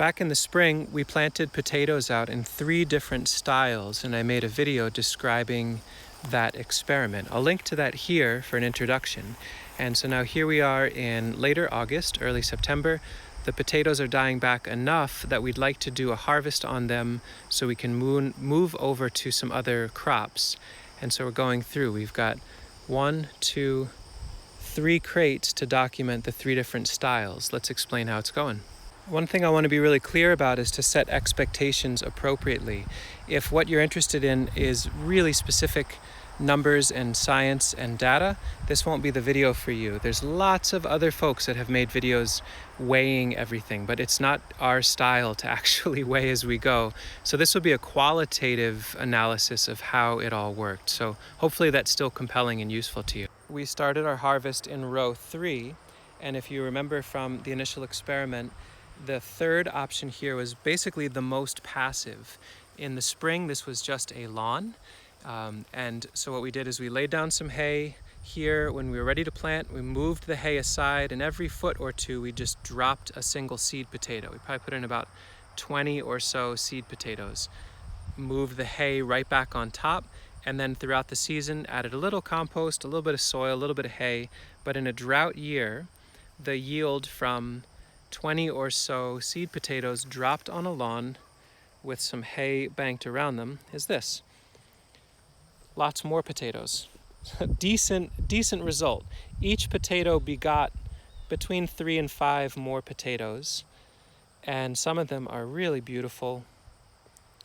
Back in the spring, we planted potatoes out in 3 different styles, and I made a video describing that experiment. I'll link to that here for an introduction. And so now here we are in later August, early September. The potatoes are dying back enough that we'd like to do a harvest on them so we can move over to some other crops. And so we're going through. We've got 1, 2, 3 crates to document the 3 different styles. Let's explain how it's going. One thing I want to be really clear about is to set expectations appropriately. If what you're interested in is really specific numbers and science and data, this won't be the video for you. There's lots of other folks that have made videos weighing everything, but it's not our style to actually weigh as we go. So this will be a qualitative analysis of how it all worked. So hopefully that's still compelling and useful to you. We started our harvest in row 3, and if you remember from the initial experiment, the third option here was basically the most passive. In the spring, this was just a lawn. And so what we did is we laid down some hay here. When we were ready to plant, we moved the hay aside, and every foot or two, we just dropped a single seed potato. We probably put in about 20 or so seed potatoes. Moved the hay right back on top, and then throughout the season, added a little compost, a little bit of soil, a little bit of hay. But in a drought year, the yield from 20 or so seed potatoes dropped on a lawn with some hay banked around them is this. Lots more potatoes. decent result. Each potato begot between 3 and 5 more potatoes, and some of them are really beautiful.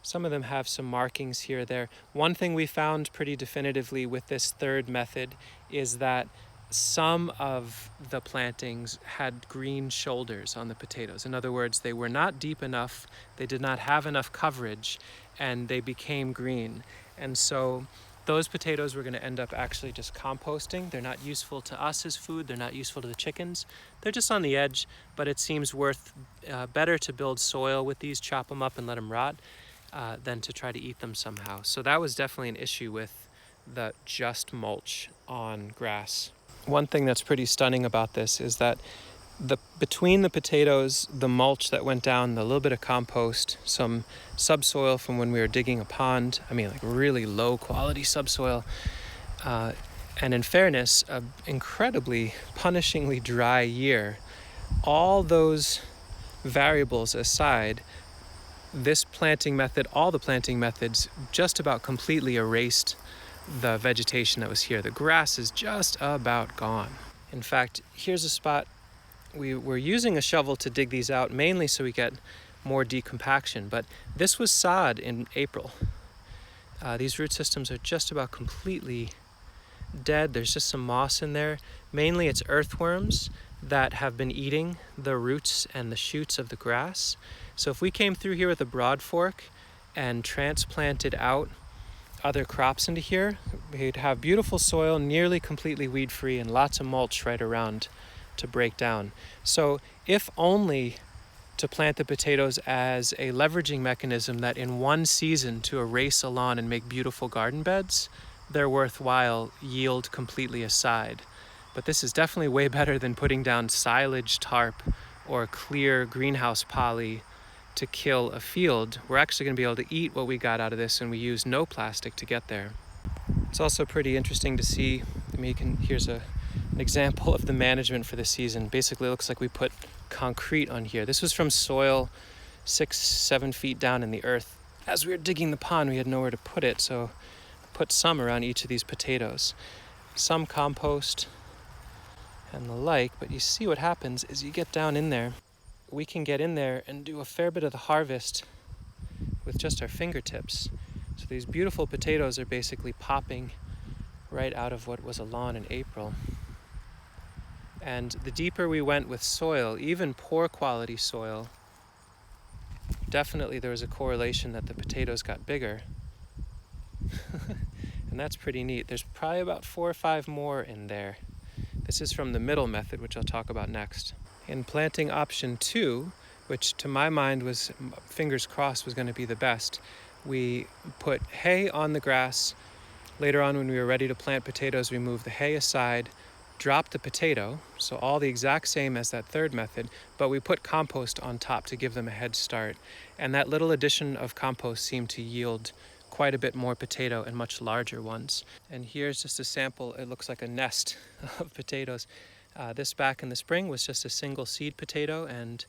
Some of them have some markings here or there. One thing we found pretty definitively with this third method is that some of the plantings had green shoulders on the potatoes. In other words, they were not deep enough, they did not have enough coverage, and they became green. And so those potatoes we're going to end up actually just composting. They're not useful to us as food, they're not useful to the chickens. They're just on the edge, but it seems better to build soil with these, chop them up and let them rot, than to try to eat them somehow. So that was definitely an issue with the just mulch on grass. One thing that's pretty stunning about this is that between the potatoes, the mulch that went down, the little bit of compost, some subsoil from when we were digging a pond, like really low quality subsoil, and in fairness, an incredibly punishingly dry year. All those variables aside, this planting method, all the planting methods, just about completely erased the vegetation that was here. The grass is just about gone. In fact, here's a spot. We were using a shovel to dig these out, mainly so we get more decompaction, but this was sod in April. These root systems are just about completely dead. There's just some moss in there. Mainly it's earthworms that have been eating the roots and the shoots of the grass. So if we came through here with a broad fork and transplanted out other crops into here, we'd have beautiful soil, nearly completely weed-free, and lots of mulch right around to break down. So if only to plant the potatoes as a leveraging mechanism that in one season to erase a lawn and make beautiful garden beds, they're worthwhile, yield completely aside. But this is definitely way better than putting down silage tarp or clear greenhouse poly to kill a field. We're actually going to be able to eat what we got out of this, and we use no plastic to get there. It's also pretty interesting to see. Here's an example of the management for the season. Basically, it looks like we put concrete on here. This was from soil 6-7 feet down in the earth. As we were digging the pond, we had nowhere to put it, so I put some around each of these potatoes. Some compost and the like, but you see what happens is you get down in there. We can get in there and do a fair bit of the harvest with just our fingertips. So these beautiful potatoes are basically popping right out of what was a lawn in April. And the deeper we went with soil, even poor quality soil, definitely there was a correlation that the potatoes got bigger. And that's pretty neat. There's probably about 4 or 5 more in there. This is from the middle method, which I'll talk about next. In planting option 2, which to my mind was, fingers crossed, was going to be the best, we put hay on the grass. Later on, when we were ready to plant potatoes, we moved the hay aside, dropped the potato, so all the exact same as that third method, but we put compost on top to give them a head start. And that little addition of compost seemed to yield quite a bit more potato and much larger ones. And here's just a sample. It looks like a nest of potatoes. This back in the spring was just a single seed potato, and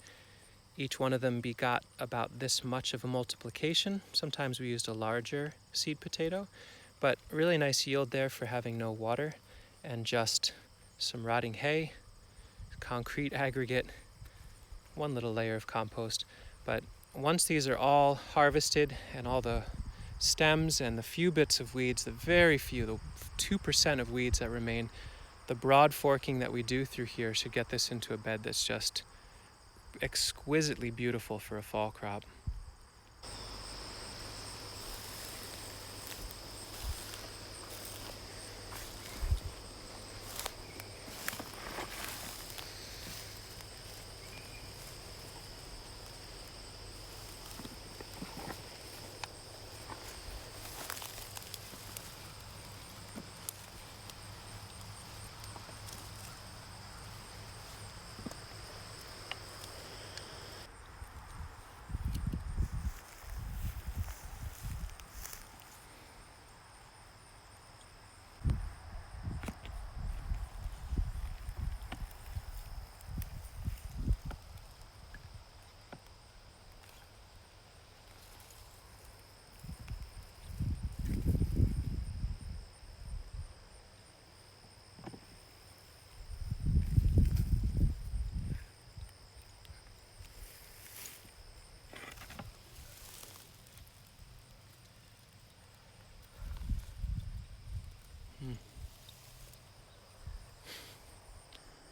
each one of them begot about this much of a multiplication. Sometimes we used a larger seed potato, but really nice yield there for having no water and just some rotting hay, concrete aggregate, one little layer of compost. But once these are all harvested and all the stems and the few bits of weeds, the very few, the 2% of weeds that remain, the broad forking that we do through here should get this into a bed that's just exquisitely beautiful for a fall crop.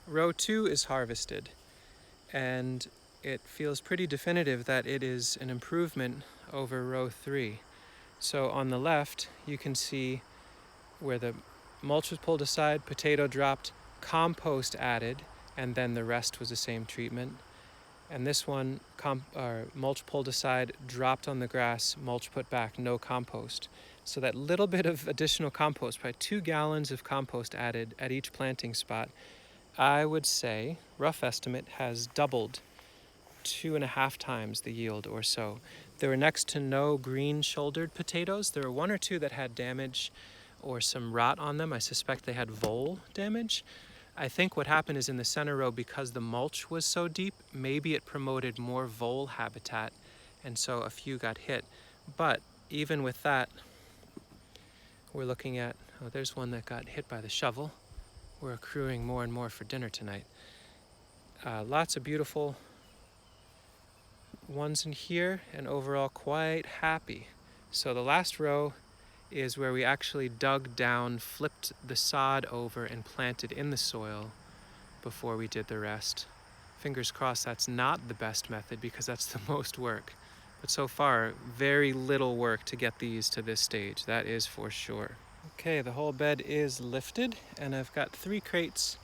Row 2 is harvested, and it feels pretty definitive that it is an improvement over row 3. So on the left, you can see where the mulch was pulled aside, potato dropped, compost added, and then the rest was the same treatment. And this one, mulch pulled aside, dropped on the grass, mulch put back, no compost. So that little bit of additional compost, probably 2 gallons of compost added at each planting spot, I would say, rough estimate, has doubled 2.5 times the yield or so. There were next to no green-shouldered potatoes. There were 1 or 2 that had damage or some rot on them. I suspect they had vole damage. I think what happened is in the center row, because the mulch was so deep, maybe it promoted more vole habitat, and so a few got hit. But even with that, we're looking at, oh, there's one that got hit by the shovel. We're accruing more and more for dinner tonight. Lots of beautiful ones in here, and overall quite happy. So the last row is where we actually dug down, flipped the sod over, and planted in the soil before we did the rest. Fingers crossed that's not the best method, because that's the most work. But so far, very little work to get these to this stage, that is for sure. Okay, the whole bed is lifted, and I've got 3 crates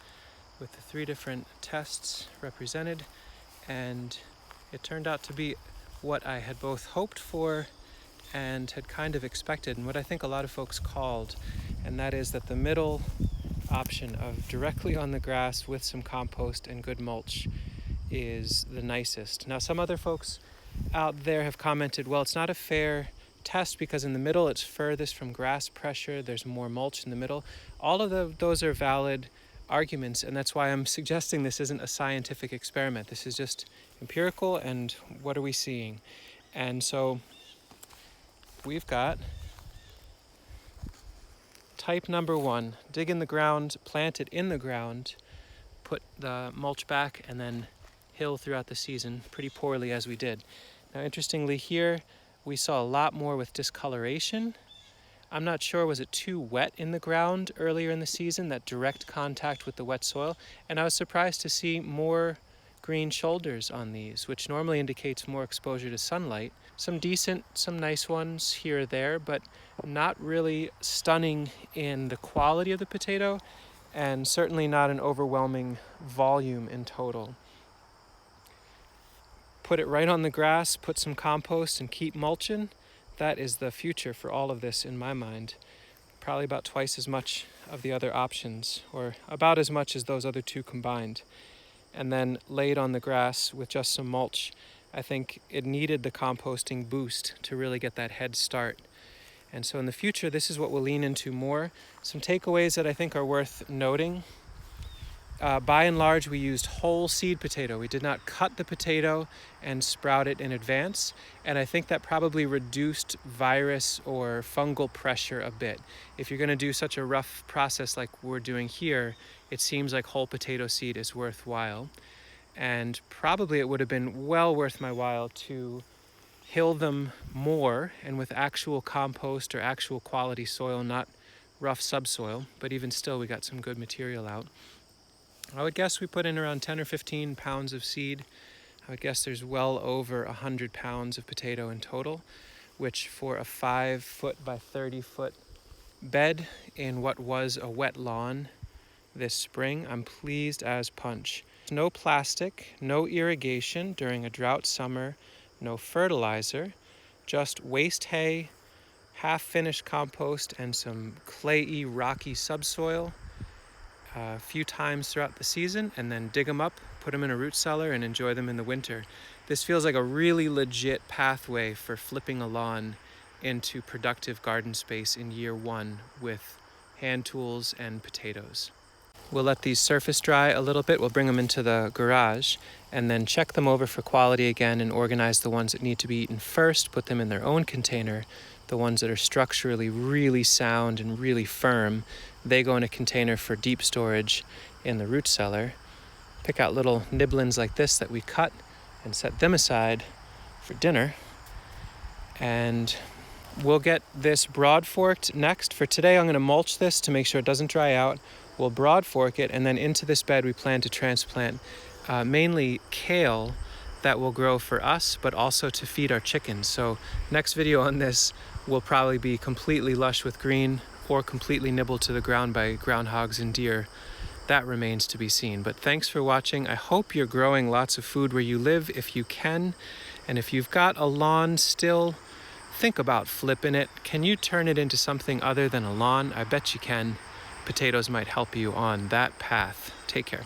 with the 3 different tests represented, and it turned out to be what I had both hoped for and had kind of expected, and what I think a lot of folks called, and that is that the middle option of directly on the grass with some compost and good mulch is the nicest. Now, some other folks out there have commented, well, it's not a fair test because in the middle it's furthest from grass pressure, there's more mulch in the middle. All of those are valid arguments, and that's why I'm suggesting this isn't a scientific experiment. This is just empirical, and what are we seeing? And so we've got type number 1, dig in the ground, plant it in the ground, put the mulch back, and then hill throughout the season pretty poorly as we did. Now, interestingly here, we saw a lot more with discoloration. I'm not sure, was it too wet in the ground earlier in the season, that direct contact with the wet soil? And I was surprised to see more green shoulders on these, which normally indicates more exposure to sunlight. Some decent, some nice ones here or there, but not really stunning in the quality of the potato, and certainly not an overwhelming volume in total. Put it right on the grass, put some compost, and keep mulching. That is the future for all of this in my mind. Probably about twice as much of the other options, or about as much as those other two combined, and then laid on the grass with just some mulch. I think it needed the composting boost to really get that head start. And so in the future, this is what we'll lean into more. Some takeaways that I think are worth noting. By and large, we used whole seed potato. We did not cut the potato and sprout it in advance. And I think that probably reduced virus or fungal pressure a bit. If you're going to do such a rough process like we're doing here, it seems like whole potato seed is worthwhile. And probably it would have been well worth my while to hill them more and with actual compost or actual quality soil, not rough subsoil. But even still, we got some good material out. I would guess we put in around 10 or 15 pounds of seed. I would guess there's well over 100 pounds of potato in total, which for a 5-foot by 30-foot bed in what was a wet lawn this spring, I'm pleased as punch. No plastic, no irrigation during a drought summer, no fertilizer, just waste hay, half-finished compost, and some clayey, rocky subsoil. A few times throughout the season, and then dig them up, put them in a root cellar, and enjoy them in the winter. This feels like a really legit pathway for flipping a lawn into productive garden space in year one with hand tools and potatoes. We'll let these surface dry a little bit. We'll bring them into the garage and then check them over for quality again and organize the ones that need to be eaten first, put them in their own container. The ones that are structurally really sound and really firm, they go in a container for deep storage in the root cellar. Pick out little nibblings like this that we cut and set them aside for dinner. And we'll get this broad forked next. For today, I'm going to mulch this to make sure it doesn't dry out. We'll broad fork it, and then into this bed we plan to transplant mainly kale that will grow for us, but also to feed our chickens. So next video on this will probably be completely lush with green or completely nibbled to the ground by groundhogs and deer. That remains to be seen. But thanks for watching. I hope you're growing lots of food where you live if you can. And if you've got a lawn still, think about flipping it. Can you turn it into something other than a lawn? I bet you can. Potatoes might help you on that path. Take care.